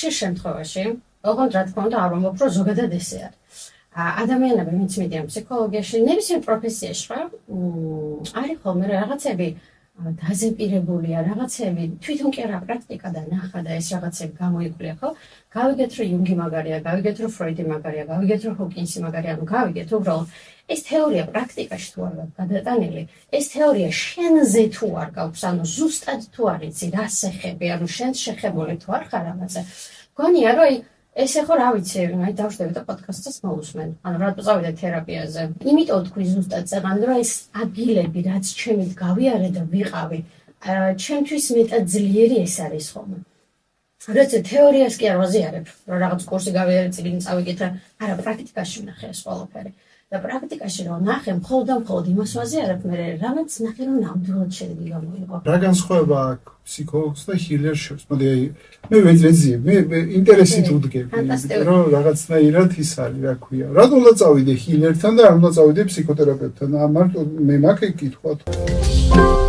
ხშირ შემთხვევაში, ოღონდ რა თქმა უნდა, არ ვამბობ, რომ ზოგადად ესე არის. ადამიანები ვინც მიდიან ფსიქოლოგიაში, ნებისმიერ პროფესიაში ხო, არის ხოლმე რაღაცები დაზეპირებულია, რაღაცები თვითონ კი არა პრაქტიკადან ნახა და ეს რაღაცები გამოიკვლიე, ხო? გავიგეთ, რომ იუნგი მაგარია, გავიგეთ, რომ ფროიდი მაგარია, გავიგეთ, რომ ჰოკინსი მაგარია, ანუ გავიგეთ, უბრალოდ ეს თეორია პრაქტიკაში თუ არ გადატანილი, ეს თეორია შენზე თუ არ გაქვს, ანუ ზუსტად თუ არ იცი რა შეხები, ანუ შენ შეხებული თუ არ ხარ ამაზე. გონია, რომ ესე ხო რა ვიცი, აი დავშდები და პოდკასტს მოусმენ. ანუ რატო წავიდე თერაპიაზე? იმიტომ თქვი ზუსტად წეგან, რომ ეს ადგილები, რაც ჩემით გავიარე და ვიყავი, ჩემთვის მეტად ძლიერი ეს არის ხოლმე. როცა თეორიას კი არ ვაზიარებ, რომ რაღაც კურსი გავიარე, წიგნი წავიკითხე, არა პრაქტიკაში ვნახე ეს ყველაფერი. და პრაქტიკაში რომ ნახე, მხოლოდ იმას ვაზიარებ, მე რამაც ნახე, რომ ნამდვილად შედეგი გამოიღო. რა განსხვავება აქვს ფსიქოლოგს და ჰილერს შორის? მოდი აი მე ვეძრეძიე, მე ინტერესით ვდგები, რომ რაღაცნაირად ის არის, რა ქვია. რატომ უნდა წავიდე ჰილერთან და არ უნდა წავიდე ფსიქოთერაპევტთან? მარტო მე მაქვს კითხვა.